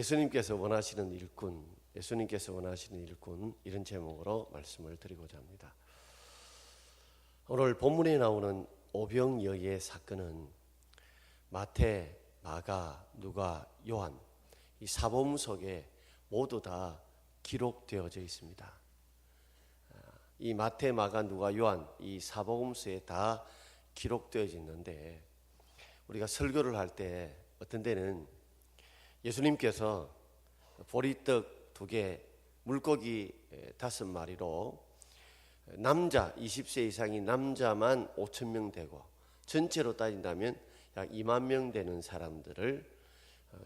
예수님께서 원하시는 일꾼, 예수님께서 원하시는 일꾼, 이런 제목으로 말씀을 드리고자 합니다. 오늘 본문에 나오는 오병이어의 사건은 마태, 마가, 누가, 요한 이 사복음 속에 모두 다 기록되어져 있습니다. 이 마태, 마가, 누가, 요한 이 사복음서에 다 기록되어져 있는데, 우리가 설교를 할 때 어떤 때는 예수님께서 보리떡 2개, 물고기 5마리로 남자 20세 이상인 남자만 5,000명 되고, 전체로 따진다면 약 2만 명 되는 사람들을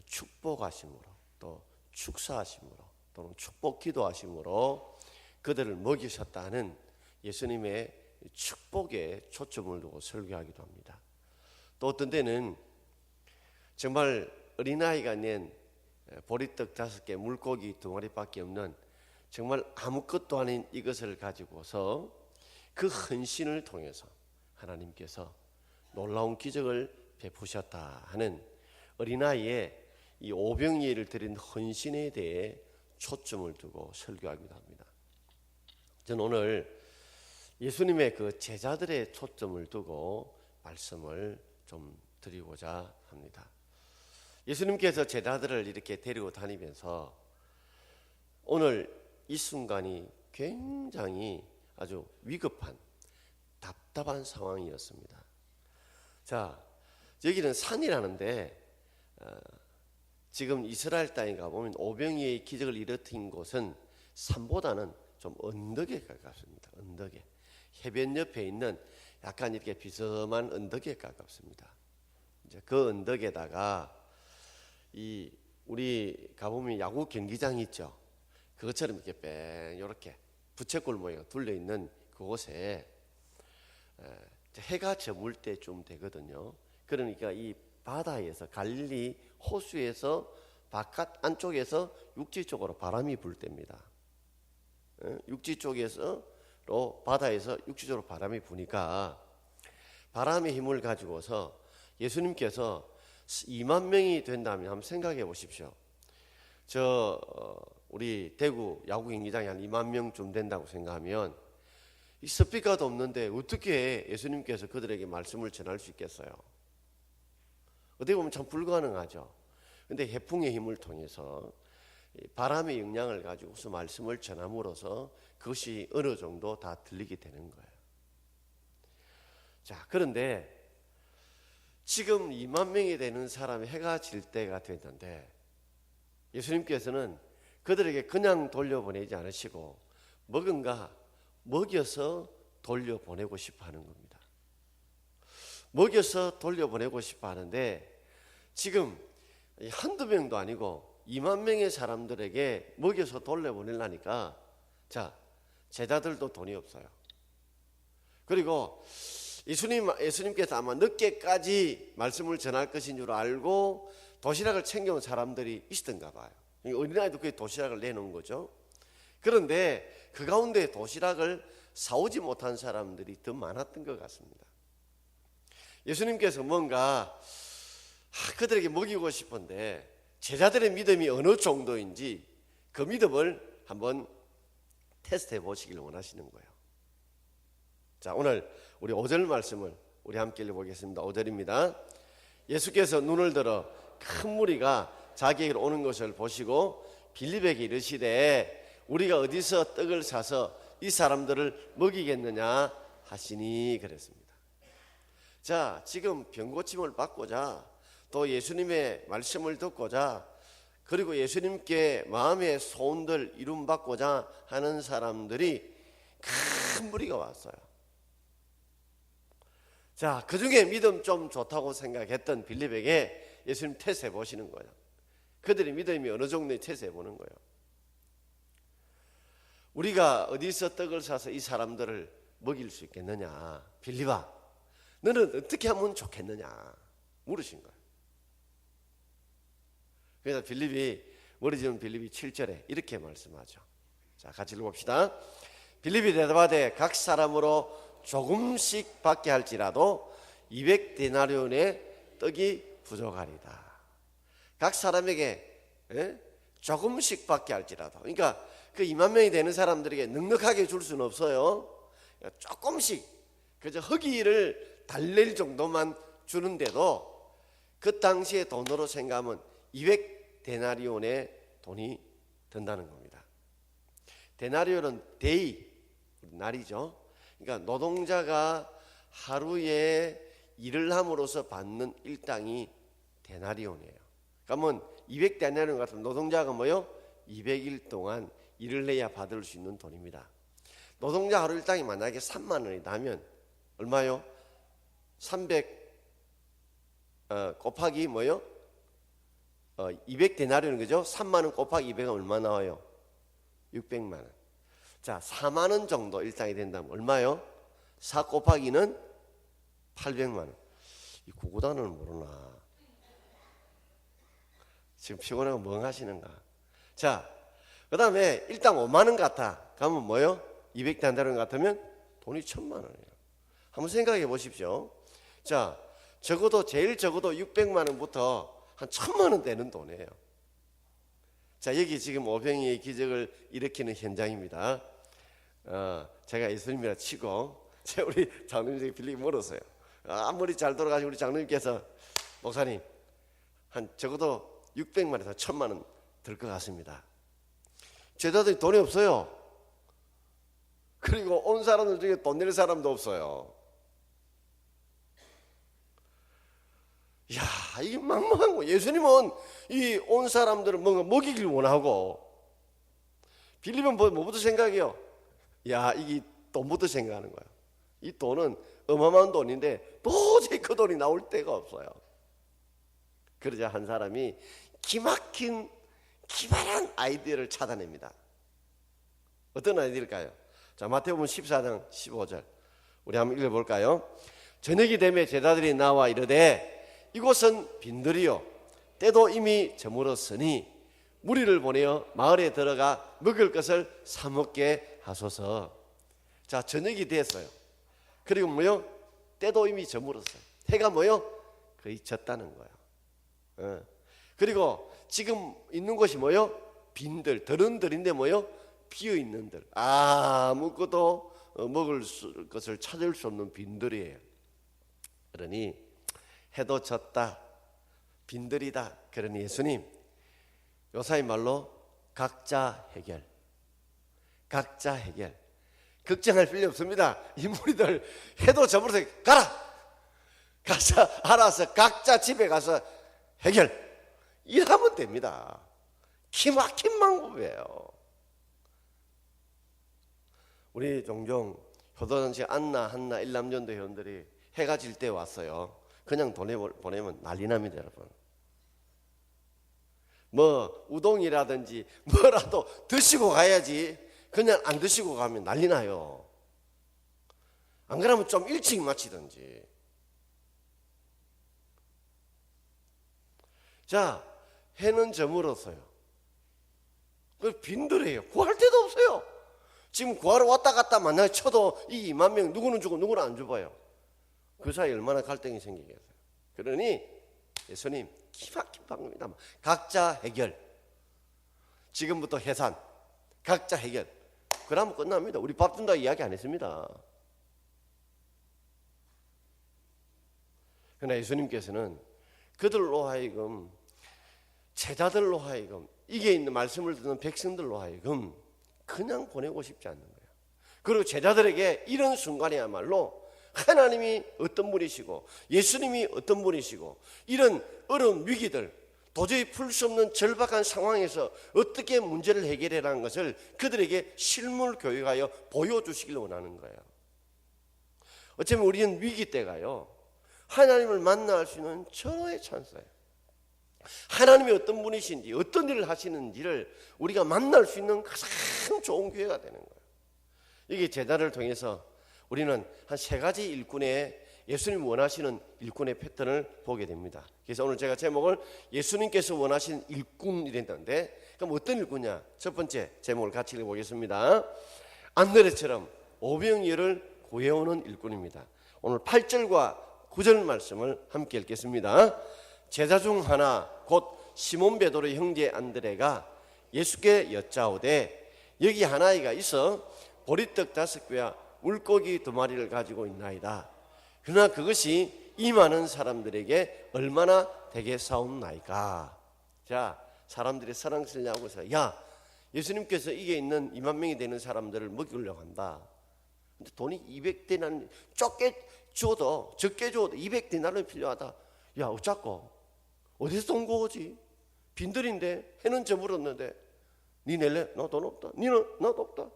축복하심으로, 또 축사하심으로, 또는 축복 기도하심으로 그들을 먹이셨다는 예수님의 축복에 초점을 두고 설교하기도 합니다. 또 어떤 때는 정말 어린아이가 낸 보리떡 5개, 물고기 2마리밖에 없는 정말 아무것도 아닌 이것을 가지고서 그 헌신을 통해서 하나님께서 놀라운 기적을 베푸셨다 하는 어린아이의 이 오병이어를 드린 헌신에 대해 초점을 두고 설교하기도 합니다. 저는 오늘 예수님의 그 제자들의 초점을 두고 말씀을 좀 드리고자 합니다. 예수님께서 제자들을 이렇게 데리고 다니면서 오늘 이 순간이 굉장히 아주 위급한, 답답한 상황이었습니다. 자, 여기는 산이라는데 지금 이스라엘 땅에 가보면 오병이어의 기적을 일으킨 곳은 산보다는 좀 언덕에 가깝습니다. 언덕에, 해변 옆에 있는 약간 이렇게 비스듬한 언덕에 가깝습니다. 이제 그 언덕에다가 우리 가보면 야구 경기장 있죠. 그것처럼 이렇게 뺑 이렇게 부채꼴 모양 둘러 있는 그곳에 해가 저물 때쯤 되거든요. 그러니까 이 바다에서, 갈릴리 호수에서 바깥 안쪽에서 육지 쪽으로 바람이 불 때입니다. 육지 쪽에서 바다에서 육지 쪽으로 바람이 부니까 바람의 힘을 가지고서 예수님께서 2만 명이 된다면 한번 생각해 보십시오. 우리 대구 야구 경기장이 한 2만 명쯤 된다고 생각하면 이 스피커도 없는데 어떻게 예수님께서 그들에게 말씀을 전할 수 있겠어요? 어떻게 보면 참 불가능하죠. 근데 해풍의 힘을 통해서 바람의 영향을 가지고서 말씀을 전함으로써 그것이 어느 정도 다 들리게 되는 거예요. 자, 그런데 지금 2만 명이 되는 사람이 해가 질 때가 됐는데 예수님께서는 그들에게 그냥 돌려보내지 않으시고 먹은가 먹여서 돌려보내고 싶어 하는 겁니다. 먹여서 돌려보내고 싶어 하는데 지금 한두 명도 아니고 2만 명의 사람들에게 먹여서 돌려보내려니까, 자, 제자들도 돈이 없어요. 그리고 예수님께서 아마 늦게까지 말씀을 전할 것인 줄 알고 도시락을 챙겨온 사람들이 있었던가 봐요. 어린아이도 그 도시락을 내놓은 거죠. 그런데 그 가운데 도시락을 사오지 못한 사람들이 더 많았던 것 같습니다. 예수님께서 뭔가 그들에게 먹이고 싶은데 제자들의 믿음이 어느 정도인지 그 믿음을 한번 테스트해 보시길 원하시는 거예요. 자, 오늘 우리 5절 말씀을 우리 함께 읽어보겠습니다. 5절입니다. 예수께서 눈을 들어 큰 무리가 자기에게로 오는 것을 보시고 빌립에게 이르시되 우리가 어디서 떡을 사서 이 사람들을 먹이겠느냐 하시니 그랬습니다. 자, 지금 병고침을 받고자, 또 예수님의 말씀을 듣고자, 그리고 예수님께 마음의 소원들 이룸받고자 하는 사람들이 큰 무리가 왔어요. 자, 그 중에 믿음 좀 좋다고 생각했던 빌립에게 예수님 테스트해 보시는 거예요. 그들의 믿음이 어느 정도인지 테스트해 보는 거예요. 우리가 어디서 떡을 사서 이 사람들을 먹일 수 있겠느냐, 빌립아, 너는 어떻게 하면 좋겠느냐 물으신 거예요. 그래서 머리 짚은 빌립이 7절에 이렇게 말씀하죠. 자, 같이 읽어봅시다. 빌립이 대답하되 각 사람으로 조금씩 받게 할지라도 200데나리온의 떡이 부족하리다. 각 사람에게 조금씩밖에 할지라도, 그러니까 그 2만 명이 되는 사람들에게 넉넉하게 줄 수는 없어요. 조금씩 그저 허기를 달랠 정도만 주는데도 그 당시에 돈으로 생각하면 200데나리온의 돈이 든다는 겁니다. 데나리온은 데이, 날이죠. 그러니까 노동자가 하루에 일을 함으로써 받는 일당이 데나리온이에요. 그러면 200데나리온 같은 노동자가 뭐요? 200일 동안 일을 해야 받을 수 있는 돈입니다. 노동자 하루 일당이 만약에 3만 원이 나면 얼마요? 300 곱하기 뭐요? 200데나리온 그죠? 3만 원 곱하기 200은 얼마 나와요? 600만 원. 자, 4만 원 정도 일당이 된다면 얼마요? 4 곱하기는 800만 원. 이 구구단어는 모르나? 지금 피곤하고 멍하시는가? 자, 그 다음에 일당 5만 원 같아. 그러면 뭐요? 200데나리온 같으면 돈이 1000만 원이에요. 한번 생각해 보십시오. 자, 제일 적어도 600만 원부터 한 1000만 원 되는 돈이에요. 자, 여기 지금 오병이의 기적을 일으키는 현장입니다. 제가 예수님이라 치고, 우리 장로님에게 빌리기 멀었어요. 아무리 잘 돌아가신 우리 장로님께서 목사님, 한 적어도 600만 원에서 1000만 원 들 것 같습니다. 제자들이 돈이 없어요. 그리고 온 사람들 중에 돈 낼 사람도 없어요. 이야, 이게 막막한 거. 예수님은 이 온 사람들을 뭔가 먹이길 원하고, 빌리면 뭐부터 생각해요? 야, 이게 돈부터 생각하는 거야. 이 돈은 어마어마한 돈인데 도저히 그 돈이 나올 데가 없어요. 그러자 한 사람이 기막힌 기발한 아이디어를 찾아냅니다. 어떤 아이디어일까요? 자, 마태복음 14장 15절 우리 한번 읽어볼까요? 저녁이 되매 제자들이 나와 이르되 이곳은 빈들이요 때도 이미 저물었으니 무리를 보내어 마을에 들어가 먹을 것을 사 먹게 하소서. 자, 저녁이 됐어요. 그리고 뭐요? 때도 이미 저물었어요. 해가 뭐요? 거의 졌다는 거예요. 그리고 지금 있는 곳이 뭐요? 빈들, 들은들인데 뭐요? 비어있는 들. 아무것도 먹을 것을 찾을 수 없는 빈들이에요. 그러니 해도 졌다, 빈들이다. 그러니 예수님, 요사이 말로 각자 해결. 걱정할 필요 없습니다. 이 무리들 해도 저물어서 가라. 가서 알아서 각자 집에 가서 해결. 이러면 됩니다. 기막힌 방법이에요. 우리 종종 효도잔치 안나, 한나, 일남전도 회원들이 해가 질 때 왔어요. 그냥 보내면 난리 납니다, 여러분. 뭐 우동이라든지 뭐라도 드시고 가야지. 그냥 안 드시고 가면 난리 나요. 안 그러면 좀 일찍 마치든지. 자, 해는 저물었어요. 그 빈들이에요. 구할 데도 없어요. 지금 구하러 왔다 갔다 만나 쳐도 이 2만 명 누구는 주고 누구는 안 줘봐요. 그 사이에 얼마나 갈등이 생기겠어요. 그러니 예수님 기막힌 방법이다. 각자 해결. 지금부터 해산. 각자 해결. 그러면 끝납니다. 우리 밥 준다 이야기 안 했습니다. 그러나 예수님께서는 그들로 하여금, 제자들로 하여금, 이게 있는 말씀을 듣는 백성들로 하여금 그냥 보내고 싶지 않는 거예요. 그리고 제자들에게 이런 순간이야말로 하나님이 어떤 분이시고 예수님이 어떤 분이시고 이런 어려운 위기들, 도저히 풀 수 없는 절박한 상황에서 어떻게 문제를 해결해라는 것을 그들에게 실물 교육하여 보여주시길 원하는 거예요. 어쩌면 우리는 위기 때가요, 하나님을 만날 수 있는 절호의 찬스예요. 하나님이 어떤 분이신지 어떤 일을 하시는지를 우리가 만날 수 있는 가장 좋은 기회가 되는 거예요. 이게 제자를 통해서 우리는 한 3가지 일꾼의, 예수님 원하시는 일꾼의 패턴을 보게 됩니다. 그래서 오늘 제가 제목을 예수님께서 원하시는 일꾼이 된다는데, 그럼 어떤 일꾼이냐? 첫 번째 제목을 같이 읽어보겠습니다. 안드레처럼 오병이어를 구해오는 일꾼입니다. 오늘 8절과 9절 말씀을 함께 읽겠습니다. 제자 중 하나 곧 시몬 베드로의 형제 안드레가 예수께 여짜오되 여기 한 아이가 있어 보리떡 5개와 물고기 2마리를 가지고 있나이다. 그러나 그것이 이 많은 사람들에게 얼마나 되겠사옵나이까. 자, 사람들이 사랑스러냐고 해서 야, 예수님께서 이게 있는 2만 명이 되는 사람들을 먹이려고 한다. 근데 돈이 200데나리 적게 줘도 200데나리 필요하다. 야, 어쩌고 어디서 돈 구하지? 빈들인데 해는 저물었는데 니 낼래? 나 돈 없다. 니는? 나도 없다.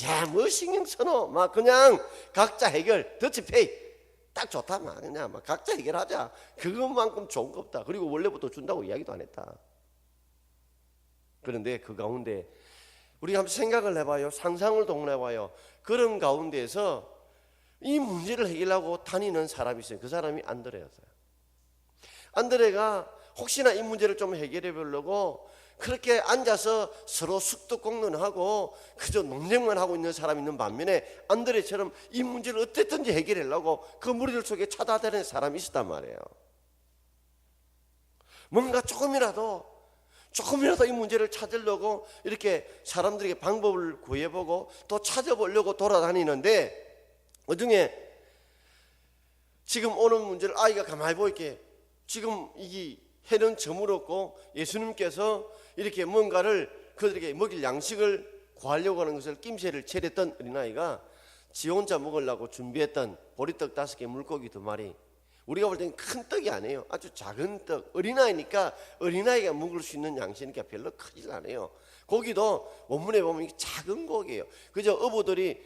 야, 뭐 신경 써노? 막 그냥 각자 해결, 더치페이 딱 좋다. 막 그냥 막 각자 해결하자. 그것만큼 좋은 거 없다. 그리고 원래부터 준다고 이야기도 안 했다. 그런데 그 가운데 우리가 한번 생각을 해봐요. 상상을 동원해봐요. 그런 가운데에서 이 문제를 해결하고 다니는 사람이 있어요. 그 사람이 안드레였어요. 안드레가 혹시나 이 문제를 좀 해결해 보려고 그렇게 앉아서 서로 숙덕공론하고 그저 논쟁만 하고 있는 사람이 있는 반면에 안드레처럼 이 문제를 어떻게든지 해결하려고 그 무리들 속에 찾아다니는 사람이 있었단 말이에요. 뭔가 조금이라도 이 문제를 찾으려고 이렇게 사람들에게 방법을 구해보고 또 찾아보려고 돌아다니는데 그중에 지금 오는 문제를 아이가 가만히 보이게 지금 이 해는 저물었고 예수님께서 이렇게 뭔가를 그들에게 먹일 양식을 구하려고 하는 것을 낌새를 차렸던 어린아이가 지 혼자 먹으려고 준비했던 보리떡 5개 물고기 2마리, 우리가 볼 때는 큰 떡이 아니에요. 아주 작은 떡. 어린아이니까 어린아이가 먹을 수 있는 양식이니까 별로 크질 않아요. 고기도 원문에 보면 작은 고기예요. 그저 어부들이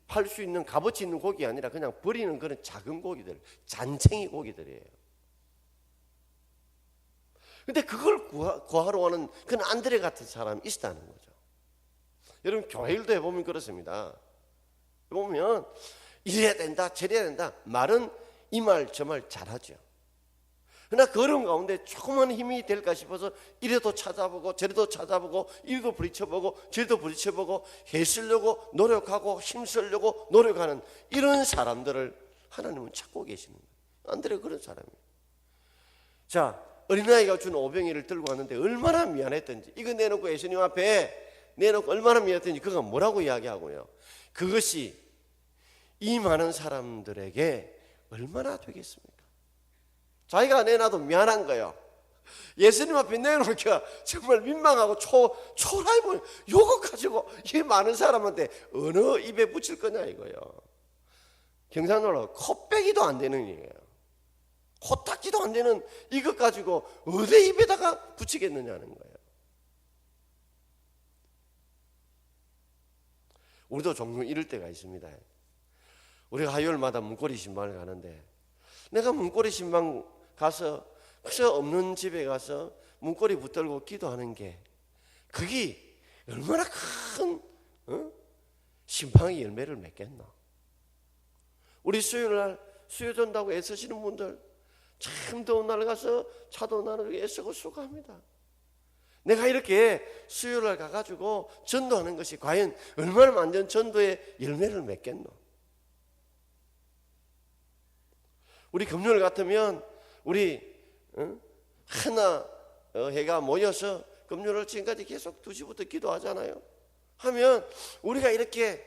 팔 수 있는 값어치 있는 고기 아니라 그냥 버리는 그런 작은 고기들, 잔챙이 고기들이에요. 근데 그걸 구하러 오는 그런 안드레 같은 사람이 있다는 거죠. 여러분 교회 일도 해보면 그렇습니다. 보면 이래야 된다 저래야 된다 말은 이 말 저 말 잘하죠. 그러나 그런 가운데 조그만 힘이 될까 싶어서 이래도 찾아보고 저래도 찾아보고 이래도 부딪혀보고 저래도 부딪혀보고 해쓰려고 노력하고 힘쓰려고 노력하는 이런 사람들을 하나님은 찾고 계시는 거예요. 안드레가 그런 사람이에요. 자, 어린아이가 준 오병이를 들고 왔는데 얼마나 미안했던지, 이거 내놓고 예수님 앞에 내놓고 얼마나 미안했던지 그가 뭐라고 이야기하고요. 그것이 이 많은 사람들에게 얼마나 되겠습니까? 자기가 내놔도 미안한 거예요. 예수님 앞에 내놓으니까 정말 민망하고 초라해 보여. 요거 가지고 이 많은 사람한테 어느 입에 붙일 거냐 이거예요. 경상도로 코빼기도 안 되는 얘기예요. 코딱지도 안 되는 이것 가지고 어디 입에다가 붙이겠느냐는 거예요. 우리도 종종 이럴 때가 있습니다. 우리가 화요일마다 문고리 신방을 가는데 내가 문고리 신방 가서 그저 없는 집에 가서 문고리 붙들고 기도하는 게 그게 얼마나 큰 신방의 열매를 맺겠나. 우리 수요일날 수요 전다고 애쓰시는 분들 참 더운 날 가서 차도 나누고 애쓰고 수고합니다. 내가 이렇게 수요일날 가가지고 전도하는 것이 과연 얼마나 완전 전도의 열매를 맺겠노. 우리 금요일 같으면 우리 하나 해가 모여서 금요일 지금까지 계속 2시부터 기도하잖아요. 하면 우리가 이렇게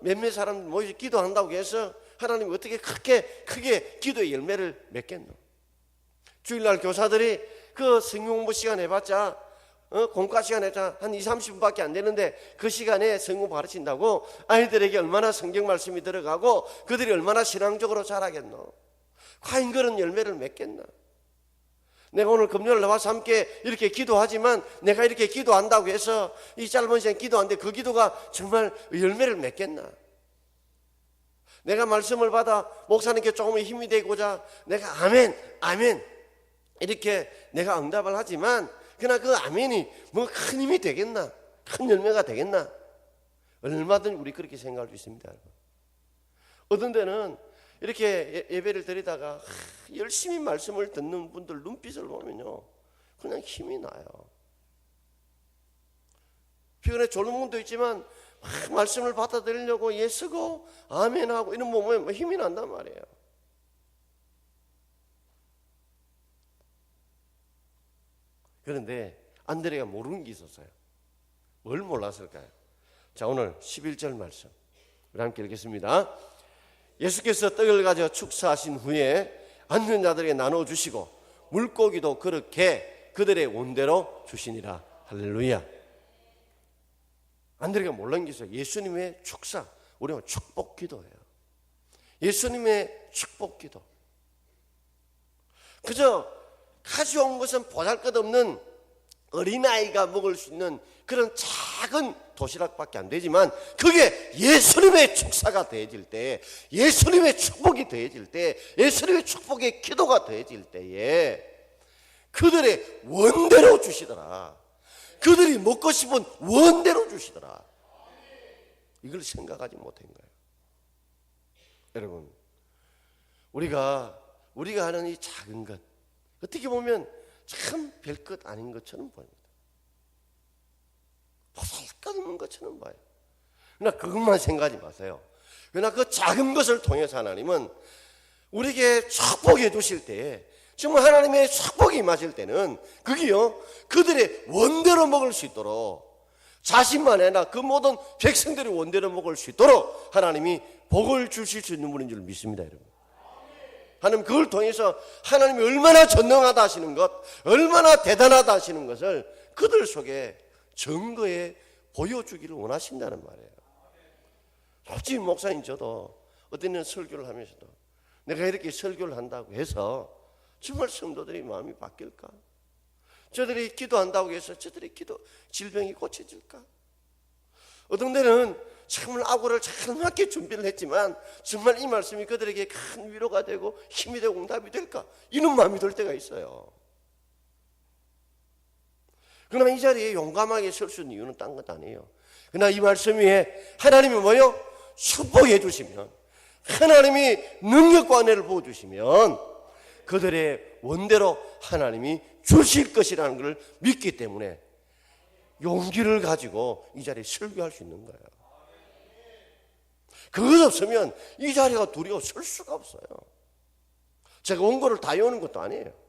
몇몇 사람 모여서 기도한다고 해서 하나님이 어떻게 크게 기도의 열매를 맺겠노. 주일날 교사들이 그 성경 공부 시간 해봤자 공과 시간 해봤자 한 20-30분밖에 안 되는데 그 시간에 성경 가르친다고 아이들에게 얼마나 성경 말씀이 들어가고 그들이 얼마나 신앙적으로 자라겠노. 과연 그런 열매를 맺겠나. 내가 오늘 금요일 나와서 함께 이렇게 기도하지만 내가 이렇게 기도한다고 해서 이 짧은 시간 기도하는데 그 기도가 정말 열매를 맺겠나. 내가 말씀을 받아 목사님께 조금 힘이 되고자 내가 아멘 이렇게 내가 응답을 하지만 그러나 그 아멘이 뭐 큰 힘이 되겠나, 큰 열매가 되겠나. 얼마든지 우리 그렇게 생각할 수 있습니다. 어떤 데는 이렇게 예배를 드리다가 열심히 말씀을 듣는 분들 눈빛을 보면요 그냥 힘이 나요. 피곤해 졸는 분도 있지만 말씀을 받아들이려고 예쓰고 아멘하고 이런 보면 힘이 난단 말이에요. 그런데 안드레가 모르는 게 있었어요. 뭘 몰랐을까요? 자, 오늘 11절 말씀 우리 함께 읽겠습니다. 예수께서 떡을 가져 축사하신 후에 앉은 자들에게 나눠주시고 물고기도 그렇게 그들의 원대로 주시니라. 할렐루야. 안드레가 몰랐는 게 있어요. 예수님의 축사, 우리가 축복 기도예요. 예수님의 축복 기도. 그저 가져온 것은 보잘것없는 어린아이가 먹을 수 있는 그런 작은 도시락밖에 안 되지만 그게 예수님의 축사가 되어질 때, 예수님의 축복이 되어질 때, 예수님의 축복의 기도가 되어질 때에 그들의 원대로 주시더라. 그들이 먹고 싶은 원대로 주시더라. 이걸 생각하지 못한 거예요. 여러분, 우리가 하는 이 작은 것, 어떻게 보면 참 별것 아닌 것처럼 보입니다. 보잘것없는 것처럼 봐요. 그러나 그것만 생각하지 마세요. 그러나 그 작은 것을 통해서 하나님은 우리에게 축복해 주실 때, 정말 하나님의 축복이 임하실 때는 그게요, 그들의 원대로 먹을 수 있도록, 자신만 아니라 그 모든 백성들이 원대로 먹을 수 있도록 하나님이 복을 주실 수 있는 분인 줄 믿습니다, 여러분. 하나님 그걸 통해서 하나님이 얼마나 전능하다 하시는 것, 얼마나 대단하다 하시는 것을 그들 속에 증거에 보여주기를 원하신다는 말이에요. 솔직히 목사님 저도 어떤 때는 설교를 하면서도 내가 이렇게 설교를 한다고 해서 정말 성도들이 마음이 바뀔까? 저들이 기도한다고 해서 저들이 질병이 고쳐질까? 어떤 때는 정말 악보를 잘 맞게 준비를 했지만 정말 이 말씀이 그들에게 큰 위로가 되고 힘이 되고 응답이 될까? 이런 마음이 들 때가 있어요. 그러나 이 자리에 용감하게 설 수 있는 이유는 딴 것 아니에요. 그러나 이 말씀 위에 하나님이 뭐요? 축복해 주시면, 하나님이 능력과 은혜를 부어주시면 그들의 원대로 하나님이 주실 것이라는 것을 믿기 때문에 용기를 가지고 이 자리에 설교할 수 있는 거예요. 그것 없으면 이 자리가 두려워 설 수가 없어요. 제가 원고를 다 외우는 것도 아니에요.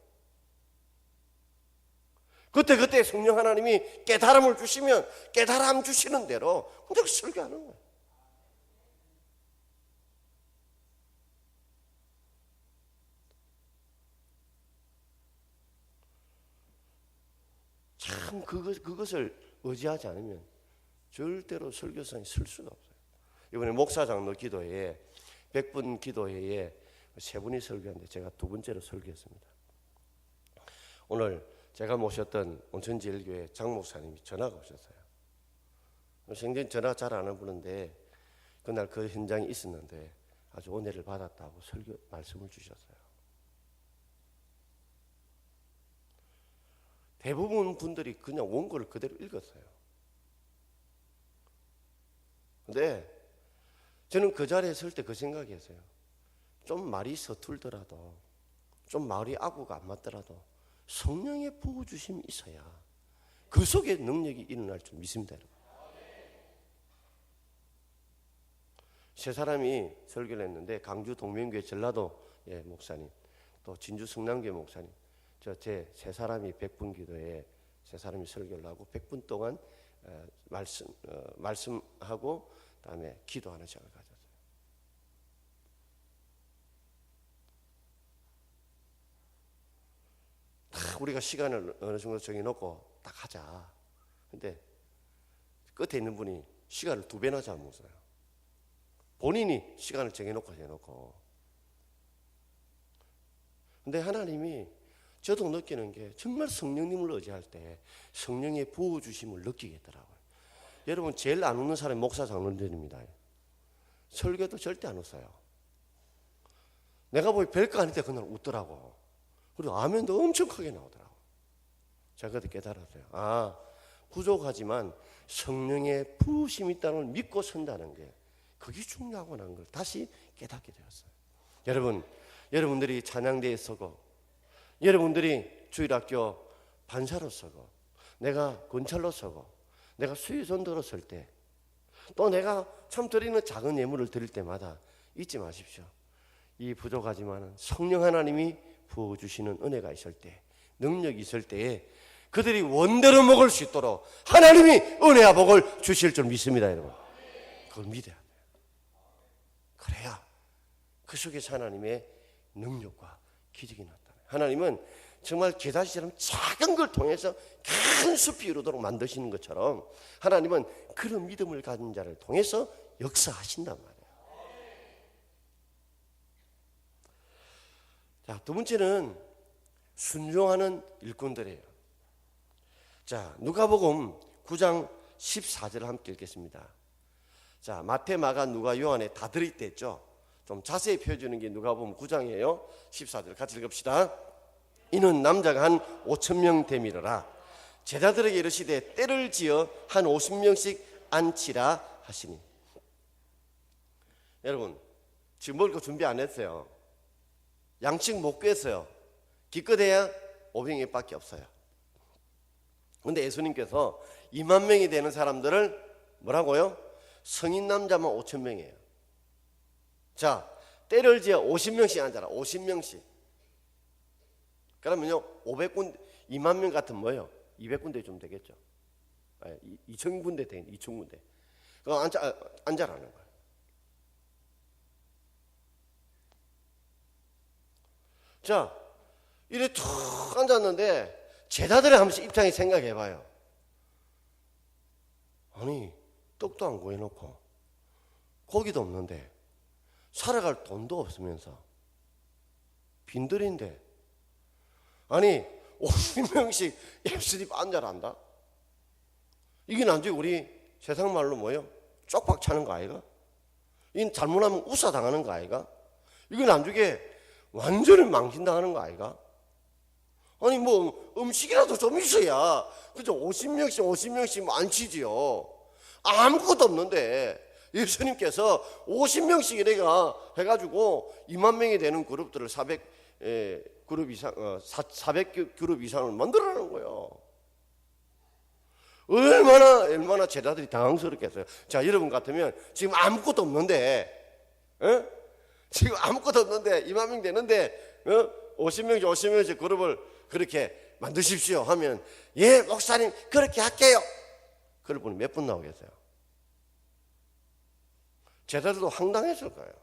그때 성령 하나님이 깨달음을 주시면 깨달음 주시는 대로 그냥 설교하는 거예요. 참 그것을 의지하지 않으면 절대로 설교상에 설 수가 없어요. 이번에 목사장로 기도회에 100분 기도회에 3분이 설교하는데 제가 2번째로 설교했습니다. 오늘 제가 모셨던 온천제일교회 장 목사님이 전화가 오셨어요. 생전 전화 잘 안 해보는데 그날 그 현장에 있었는데 아주 은혜를 받았다고 설교 말씀을 주셨어요. 대부분 분들이 그냥 원고를 그대로 읽었어요. 근데 저는 그 자리에 설 때 그 생각이 했어요. 좀 말이 서툴더라도, 좀 말이 아구가 안 맞더라도 성령의 부어주심이 있어야 그 속에 능력이 일어날 줄 믿습니다, 여러분. 세 사람이 설교를 했는데 강주 동명교회 전라도 목사님, 또 진주 성남교회 목사님, 제 세 사람이 100분 기도에 세 사람이 설교를 하고 100분 동안 말씀하고 그다음에 기도하는 시간을 가졌어요. 우리가 시간을 어느 정도 정해놓고 딱 하자. 근데 끝에 있는 분이 시간을 2배나 잡았어요. 본인이 시간을 정해놓고. 근데 하나님이 저도 느끼는 게 정말 성령님을 의지할 때 성령의 부어주심을 느끼겠더라고요. 여러분 제일 안 웃는 사람이 목사 장로님들입니다. 설교도 절대 안 웃어요. 내가 보기 별거 아닌데 그날 웃더라고. 그리고 아멘도 엄청 크게 나오더라고. 제가 그때 깨달았어요. 부족하지만 성령의 부으심이 있다는 걸 믿고 선다는 게 그게 중요하구나 걸 다시 깨닫게 되었어요. 여러분들이 찬양대에 서고, 여러분들이 주일학교 반사로 서고, 내가 권찰로 서고, 내가 수의전도로 설 때, 또 내가 참 드리는 작은 예물을 드릴 때마다 잊지 마십시오. 이 부족하지만 성령 하나님이 부어주시는 은혜가 있을 때, 능력이 있을 때에 그들이 원대로 먹을 수 있도록 하나님이 은혜와 복을 주실 줄 믿습니다, 여러분. 그걸 믿어야 돼요. 그래야 그 속에서 하나님의 능력과 기적이 나타나요. 하나님은 정말 게다시처럼 작은 걸 통해서 큰 숲이 이루도록 만드시는 것처럼 하나님은 그런 믿음을 가진 자를 통해서 역사하신단 말이에요. 자, 두 번째는 순종하는 일꾼들이에요. 자, 누가복음 9장 14절을 함께 읽겠습니다. 자, 마태, 마가, 누가, 요한에 다 들어있대 있죠. 좀 자세히 펴주는 게 누가복음 9장이에요. 14절 같이 읽읍시다. 이는 남자가 한 5,000명 되밀어라. 제자들에게 이르시되 때를 지어 한 50명씩 앉히라 하시니. 여러분, 지금 먹을 거 준비 안 했어요. 양식 못 구했어요. 기껏해야 500명밖에 없어요. 그런데 예수님께서 2만 명이 되는 사람들을 뭐라고요? 성인 남자만 5,000명이에요. 자, 때를 지어 50명씩 앉아라. 50명씩. 그러면요 500군데 2만 명 같은 뭐예요? 200군데 좀 되겠죠. 2,000군데 되겠네. 2,000군데. 그거 앉아라는 거예요. 자, 이래 툭 앉았는데 제자들의 한 번씩 입장에 생각해 봐요. 아니, 떡도 안 구해놓고 고기도 없는데 살아갈 돈도 없으면서 빈들인데 아니 50명씩 예수님 앉아란다? 이게 나중에 우리 세상 말로 뭐예요? 쪽박 차는 거 아이가? 이건 잘못하면 우사 당하는 거 아이가? 이건 나중에 완전히 망신당하는 거 아이가? 아니 뭐 음식이라도 좀 있어야 그죠? 50명씩 앉히지요. 아무것도 없는데 예수님께서 50명씩 이래가 해가지고 2만 명이 되는 그룹들을 400그룹 이상, 400그룹 이상을 만들어라는 거예요. 얼마나 제자들이 당황스럽겠어요. 자, 여러분 같으면 지금 아무것도 없는데, 지금 아무것도 없는데 2만 명 되는데 50명씩 그룹을 그렇게 만드십시오 하면 예 목사님 그렇게 할게요. 그럴 분이 몇 분 나오겠어요? 제자들도 황당했을 거예요.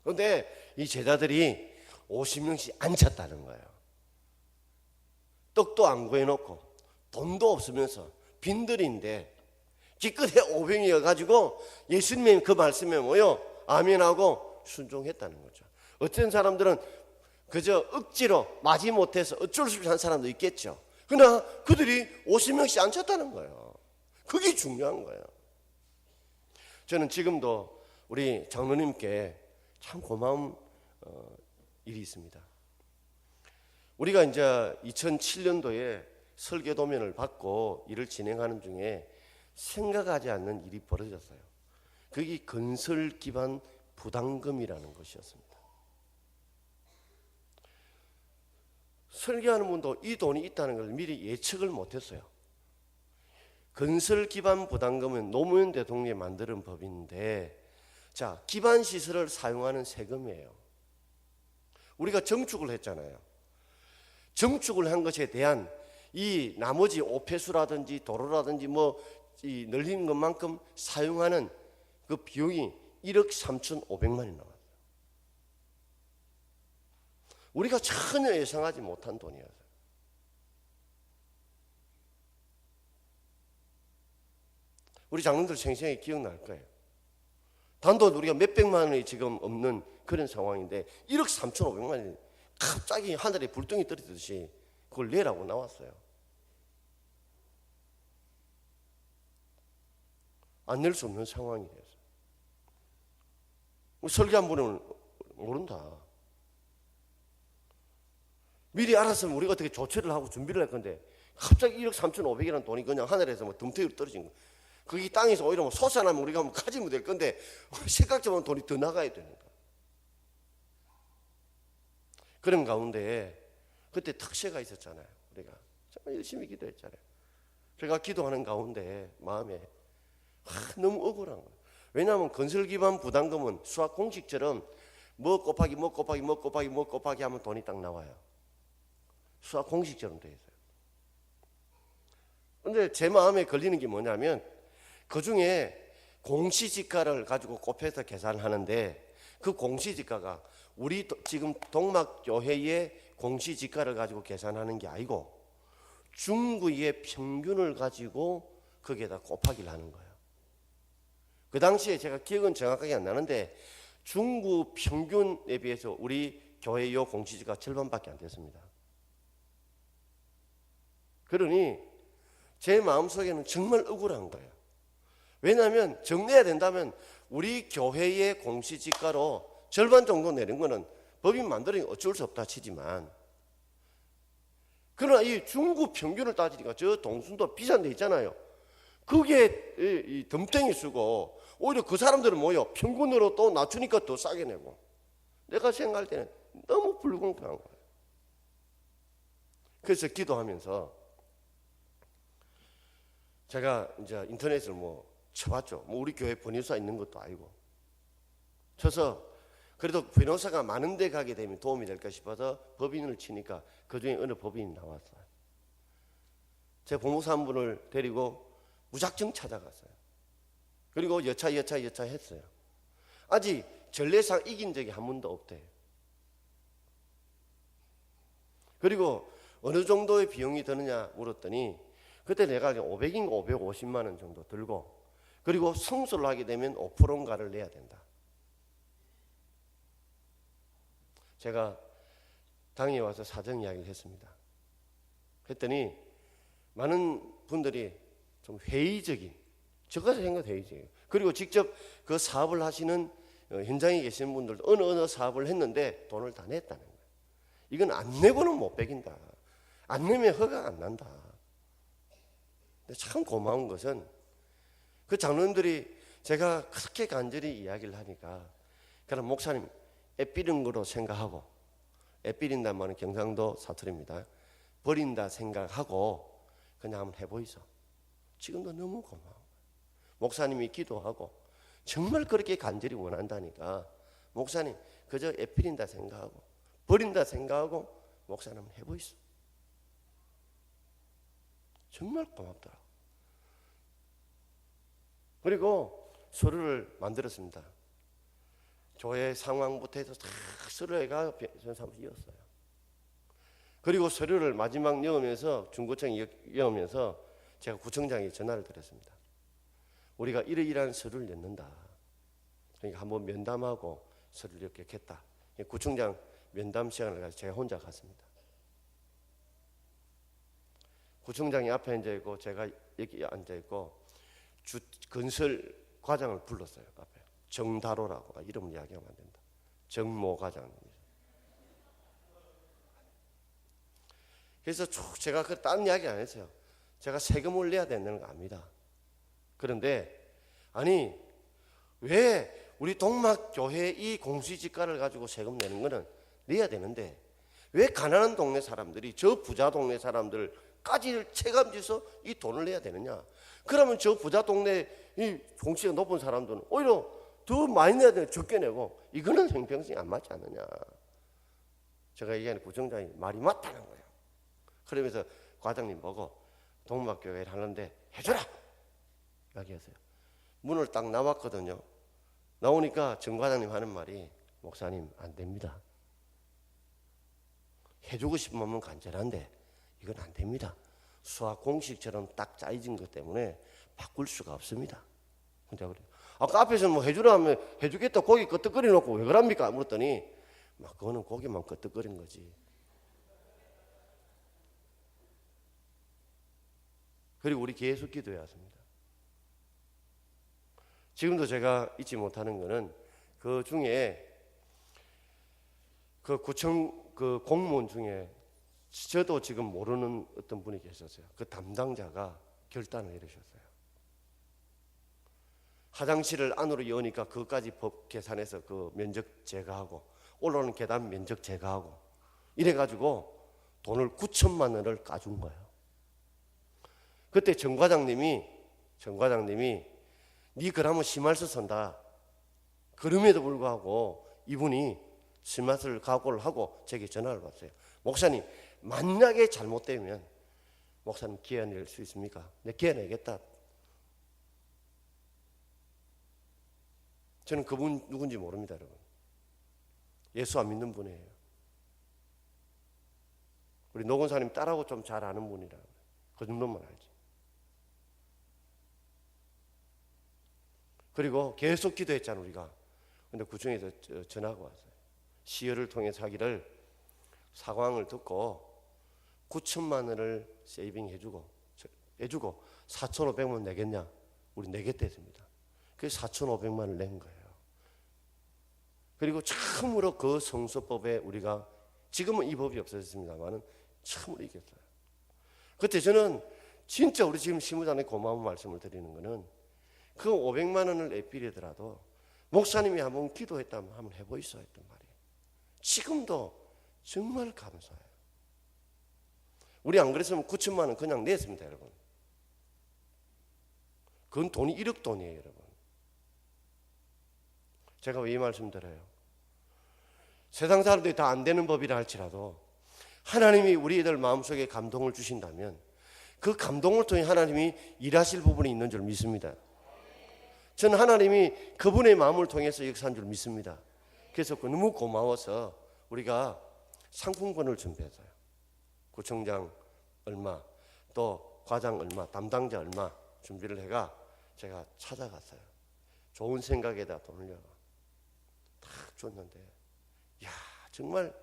그런데 이 제자들이 50명씩 앉혔다는 거예요. 떡도 안 구해놓고 돈도 없으면서 빈들인데 기껏해 500이어가지고 예수님의 그 말씀에 뭐요? 아멘하고 순종했다는 거죠. 어떤 사람들은 그저 억지로 마지못해서 어쩔 수 없이 한 사람도 있겠죠. 그러나 그들이 50명씩 앉혔다는 거예요. 그게 중요한 거예요. 저는 지금도 우리 장로님께 참 고마운 일이 있습니다. 우리가 이제 2007년도에 설계 도면을 받고 일을 진행하는 중에 생각하지 않는 일이 벌어졌어요. 그게 건설 기반 부담금이라는 것이었습니다. 설계하는 분도 이 돈이 있다는 걸 미리 예측을 못했어요. 건설 기반 부담금은 노무현 대통령이 만드는 법인데, 자, 기반 시설을 사용하는 세금이에요. 우리가 정축을 했잖아요. 정축을 한 것에 대한 이 나머지 오폐수라든지 도로라든지 뭐 이 늘린 것만큼 사용하는 그 비용이 1억 3,500만이 나왔어요. 우리가 전혀 예상하지 못한 돈이었어요. 우리 장로들 생생히 기억날 거예요. 단돈 우리가 몇백만 원이 지금 없는 그런 상황인데 1억 3,500만이 갑자기 하늘에 불똥이 떨어지듯이 그걸 내라고 나왔어요. 안 낼 수 없는 상황이 됐어요. 설계한 분은 모른다. 미리 알았으면 우리가 어떻게 조치를 하고 준비를 할 건데 갑자기 1억 3,500이라는 돈이 그냥 하늘에서 뭐 덤태기로 떨어진 거예요. 그게 땅에서 오히려 뭐 솟아나면 우리가 뭐 가지면 될 건데 생각처럼 돈이 더 나가야 되는 거야. 그런 가운데 그때 특세가 있었잖아요. 우리가 정말 열심히 기도했잖아요. 제가 기도하는 가운데 마음에 너무 억울한 거예요. 왜냐하면 건설 기반 부담금은 수학 공식처럼 뭐 곱하기 하면 돈이 딱 나와요. 수학 공식처럼 되어 있어요. 근데 제 마음에 걸리는 게 뭐냐면 그 중에 공시지가를 가지고 곱해서 계산하는데 그 공시지가가 우리 지금 동막교회의 공시지가를 가지고 계산하는 게 아니고 중구의 평균을 가지고 거기에다 곱하기를 하는 거예요. 그 당시에 제가 기억은 정확하게 안 나는데 중구 평균에 비해서 우리 교회의 공시지가 절반밖에 안 됐습니다. 그러니 제 마음속에는 정말 억울한 거예요. 왜냐하면 정리해야 된다면 우리 교회의 공시지가로 절반 정도 내는 거는 법인 만들어니 어쩔 수 없다 치지만, 그러나 이 중구 평균을 따지니까 저 동순도 비싼 데 있잖아요. 그게 이 덤탱이 쓰고 오히려 그 사람들은 뭐요? 평균으로 또 낮추니까 더 싸게 내고. 내가 생각할 때는 너무 불공평한 거예요. 그래서 기도하면서 제가 이제 인터넷을 쳐봤죠. 우리 교회 변호사 있는 것도 아니고. 쳐서 그래도 변호사가 많은 데 가게 되면 도움이 될까 싶어서 법인을 치니까 그 중에 어느 법인이 나왔어요. 제 보무사 한 분을 데리고 무작정 찾아갔어요. 그리고 여차 했어요. 아직 전례상 이긴 적이 한 번도 없대요. 그리고 어느 정도의 비용이 드느냐 물었더니 그때 내가 500인가 550만 원 정도 들고, 그리고 승소를 하게 되면 5%인가를 내야 된다. 제가 당에 와서 사정 이야기를 했습니다. 그랬더니 많은 분들이 좀 회의적인, 저까지 생각 회의적이에요. 그리고 직접 그 사업을 하시는 현장에 계시는 분들도 어느 사업을 했는데 돈을 다 냈다는 거예요. 이건 안 내고는 못 베긴다. 안 내면 허가가 안 난다. 근데 참 고마운 것은 그 장로님들이 제가 그렇게 간절히 이야기를 하니까, 그럼 목사님 애삐른 거로 생각하고, 애삐린다는 말은 경상도 사투리입니다. 버린다 생각하고 그냥 한번 해보이소. 지금도 너무 고마워. 목사님이 기도하고 정말 그렇게 간절히 원한다니까 목사님 그저 애삐린다 생각하고 버린다 생각하고 목사님 한번 해보이소. 정말 고맙더라고. 그리고 서류를 만들었습니다. 교회 상황부터 해서 다 서류가 사무실 이었어요. 그리고 서류를 마지막 넣으면서 중구청에 넣으면서 제가 구청장에 전화를 드렸습니다. 우리가 이러이러한 서류를 넣는다. 그러니까 한번 면담하고 서류를 이렇게 했다. 구청장 면담 시간을 가서 제가 혼자 갔습니다. 구청장이 앞에 앉아있고 제가 여기 앉아있고 건설 과장을 불렀어요. 앞에 정다로라고, 이름을 이야기하면 안 된다. 정모 과장입니다. 그래서 제가 딴 이야기 안 했어요. 제가 세금을 내야 되는 거 압니다. 그런데 아니 왜 우리 동막교회 이 공시지가를 가지고 세금 내는 거는 내야 되는데 왜 가난한 동네 사람들이 저 부자 동네 사람들까지 체감해서 이 돈을 내야 되느냐. 그러면 저 부자 동네 이 공시가 높은 사람들은 오히려 더 많이 내야 되는데 적게 내고, 이거는 형평성이 안 맞지 않느냐. 제가 얘기하는 구청장이 말이 맞다는 거예요. 그러면서 과장님 보고 동막교회를 하는데 해줘라 이야기하세요. 문을 딱 나왔거든요. 나오니까 정 과장님 하는 말이 목사님 안 됩니다. 해주고 싶으면 간절한데 이건 안 됩니다. 수학 공식처럼 딱 짜여진 것 때문에 바꿀 수가 없습니다. 혼자 그래요. 아까 앞에서 뭐 해주라 하면 해주겠다 고기 끄떡거리 놓고 왜 그럽니까? 물었더니 막 그거는 고기만 끄떡거리는 거지. 그리고 우리 계속 기도해야 합니다. 지금도 제가 잊지 못하는 거는 그 중에 그 구청 그 공무원 중에 저도 지금 모르는 어떤 분이 계셨어요. 그 담당자가 결단을 내리셨어요. 화장실을 안으로 여니까 그것까지 법 계산해서 그 면적 제거하고 올라오는 계단 면적 제거하고 이래가지고 돈을 9천만 원을 까준 거예요. 그때 정 과장님이 니 그러면 심할서 선다. 그럼에도 불구하고 이분이 심할서를 각오를 하고 제게 전화를 왔어요. 목사님 만약에 잘못되면 목사님 기어낼 수 있습니까? 내 기어내겠다. 저는 그분 누군지 모릅니다, 여러분. 예수 안 믿는 분이에요. 우리 노건사님 딸하고 좀 잘 아는 분이라 그 정도만 알지. 그리고 계속 기도했잖아 우리가. 근데 그 중에서 전화가 왔어요. 시혈을 통해서 하기를 상황을 듣고 9천만 원을 세이빙 해주고 4,500만 내겠냐? 우리 내겠다 했습니다. 그래서 4,500만 원을 낸 거예요. 그리고 처음으로 그 성서법에 우리가, 지금은 이 법이 없어졌습니다만은 처음으로 이겼어요. 그때 저는 진짜 우리 지금 시무단에 고마운 말씀을 드리는 거는 그 500만 원을 에필이더라도 목사님이 한번 기도했다면 한번 해보이소 했단 말이에요. 지금도 정말 감사해요. 우리 안 그랬으면 9천만 원 그냥 냈습니다, 여러분. 그건 돈이 1억 돈이에요, 여러분. 제가 왜 이 말씀 드려요? 세상 사람들이 다 안 되는 법이라 할지라도 하나님이 우리들 마음속에 감동을 주신다면 그 감동을 통해 하나님이 일하실 부분이 있는 줄 믿습니다. 저는 하나님이 그분의 마음을 통해서 역사한 줄 믿습니다. 그래서 너무 고마워서 우리가 상품권을 준비했어요. 구청장 얼마, 또 과장 얼마, 담당자 얼마 준비를 해가 제가 찾아갔어요. 좋은 생각에다 돈을 탁 줬는데, 야 정말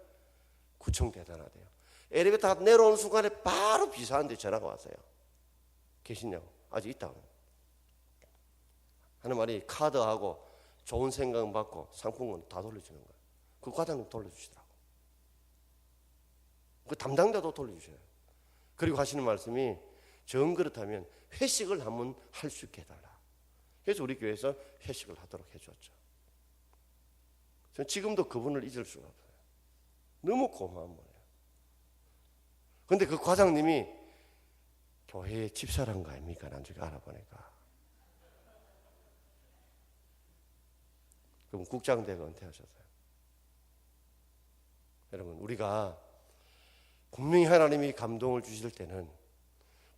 구청 대단하대요. 엘리베이터 내려오는 순간에 바로 비서한테 전화가 왔어요. 계시냐고. 아직 있다고 하는 말이, 카드하고 좋은 생각 받고 상품권 다 돌려주는 거예요. 그 과장님 돌려주시더라고. 그 담당자도 돌려주셔요. 그리고 하시는 말씀이, 정 그렇다면 회식을 한번 할 수 있게 해달라. 그래서 우리 교회에서 회식을 하도록 해줬죠. 저는 지금도 그분을 잊을 수가 없어요. 너무 고마운 분이에요. 그런데 그 과장님이 교회의 집사란 거 아닙니까? 나중에 알아보니까. 그럼 국장대가 은퇴하셨어요. 여러분, 우리가 분명히 하나님이 감동을 주실 때는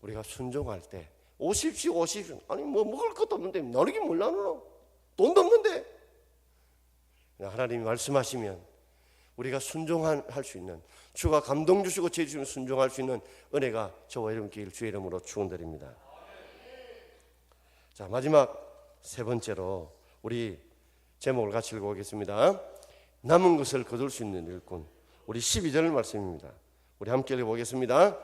우리가 순종할 때 오십시오. 아니 뭐 먹을 것도 없는데 나르긴 몰라노. 돈도 없는데. 하나님이 말씀하시면 우리가 순종할 수 있는, 주가 감동 주시고 제 주시면 순종할 수 있는 은혜가 저와 여러분 있기를 주의 이름으로 축원드립니다. 자, 마지막 세 번째로 우리 제목을 같이 읽어보겠습니다. 남은 것을 거둘 수 있는 일꾼. 우리 12절 말씀입니다. 우리 함께 읽어보겠습니다.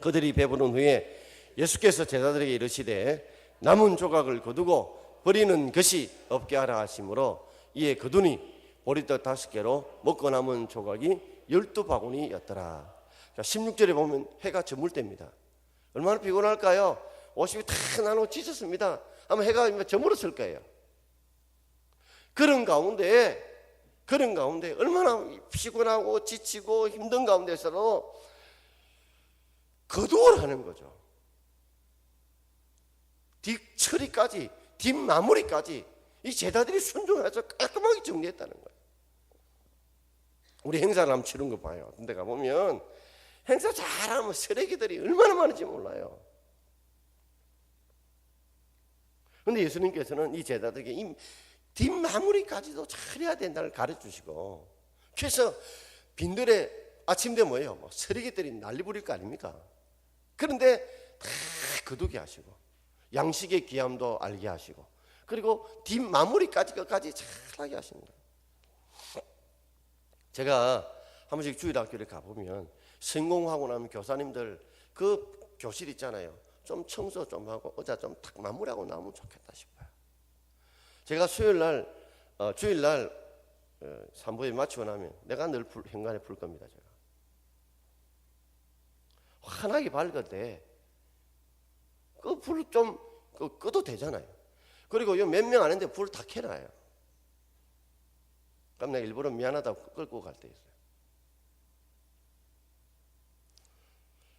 그들이 배부른 후에 예수께서 제자들에게 이르시되 남은 조각을 거두고 버리는 것이 없게 하라 하시므로 이에 거두니 보리떡 5개로 먹고 남은 조각이 12바구니였더라. 16절에 보면 해가 저물 때입니다. 얼마나 피곤할까요? 50이 다 나눠 지쳤습니다. 아마 해가 저물었을 거예요. 그런 가운데 얼마나 피곤하고 지치고 힘든 가운데서도 거두어라는 거죠. 뒷 처리까지, 뒷 마무리까지 이 제자들이 순종해서 깔끔하게 정리했다는 거예요. 우리 행사를 한번 치른 거 봐요. 근데 가보면 행사 잘하면 쓰레기들이 얼마나 많은지 몰라요. 그런데 예수님께서는 이 제자들에게 이 뒷마무리까지도 잘해야 된다는 걸 가르쳐주시고, 그래서 빈들에 아침때 뭐예요? 뭐 쓰레기들이 난리 부릴 거 아닙니까? 그런데 다 거두게 하시고 양식의 귀함도 알게 하시고, 그리고 뒷마무리까지 끝까지 잘하게 하시는 거예요. 제가 한 번씩 주일학교를 가보면 성공하고 나면 교사님들 그 교실 있잖아요. 좀 청소 좀 하고 의자 좀 탁 마무리하고 나오면 좋겠다 싶어요. 제가 주일날 산부에 마치고 나면 내가 늘 현관에 불 겁니다. 제가 환하게 밝을 때 그 불 좀 끄도 되잖아요. 그리고 몇 명 안 했는데 불 다 켜놔요. 그럼 내가 일부러 미안하다고 끌고 갈 때 있어요.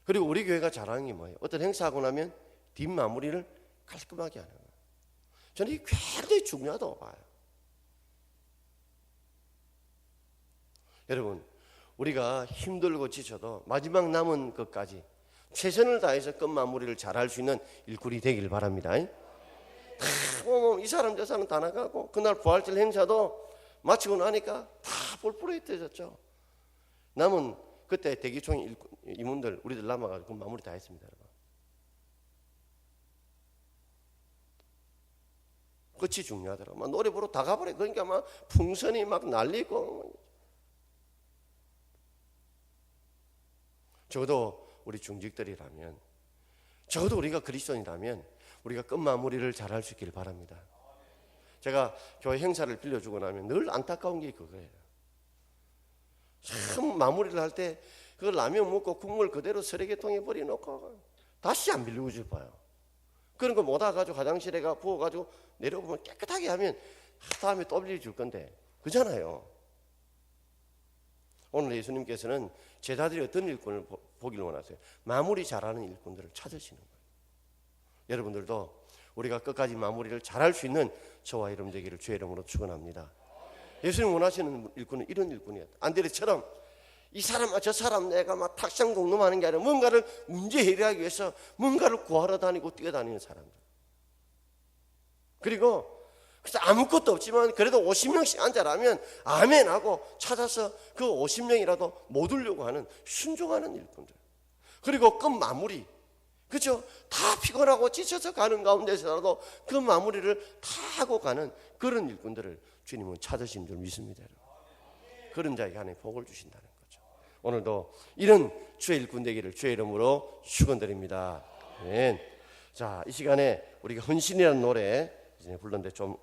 그리고 우리 교회가 잘하는 게 뭐예요? 어떤 행사하고 나면 뒷마무리를 깔끔하게 하는 거예요. 저는 이게 굉장히 중요하다고 봐요. 여러분, 우리가 힘들고 지쳐도 마지막 남은 것까지 최선을 다해서 끝 마무리를 잘할 수 있는 일꾼이 되길 바랍니다. 이 사람 저 사람 다 나가고 그날 부활절 행사도 마치고 나니까 다 볼프레이트해졌죠. 남은 그때 대기총 임원들 우리들 남아가지고 마무리 다 했습니다. 여러분. 끝이 중요하더라고. 막 노래 부르러 다 가버려. 그러니까 막 풍선이 막 날리고. 적어도 우리 중직들이라면, 적어도 우리가 그리스도인이라면 우리가 끝 마무리를 잘할 수 있기를 바랍니다. 제가 교회 행사를 빌려주고 나면 늘 안타까운 게 그거예요. 참 마무리를 할 때 그 라면 먹고 국물 그대로 쓰레기통에 버려놓고 다시 안 빌리고 싶어요. 그런 거 못 와가지고 화장실에 가 부어가지고 내려오면 깨끗하게 하면 다음에 또 빌려줄 건데 그잖아요. 오늘 예수님께서는 제자들이 어떤 일꾼을 보길 원하세요? 마무리 잘하는 일꾼들을 찾으시는 거예요. 여러분들도 우리가 끝까지 마무리를 잘할 수 있는 저와 여러분 되기를 주의 이름으로 축원합니다. 예수님 원하시는 일꾼은 이런 일꾼이에요. 안드레처럼 이 사람 저 사람 내가 막 탁상 공론하는 게 아니라 뭔가를 문제 해결하기 위해서 뭔가를 구하러 다니고 뛰어다니는 사람들. 그리고 그래서 아무것도 없지만 그래도 50명씩 앉아라면 아멘하고 찾아서 그 50명이라도 못 오려고 하는 순종하는 일꾼들. 그리고 끝 마무리. 그렇죠? 다 피곤하고 지쳐서 가는 가운데서라도 그 마무리를 다 하고 가는 그런 일꾼들을 주님은 찾으신 줄 믿습니다. 그런 자에게 하나님 복을 주신다는 거죠. 오늘도 이런 주의 일꾼 되기를 주의 이름으로 축원드립니다. 아멘. 자, 이 시간에 우리가 헌신이라는 노래 이제 불렀는데 좀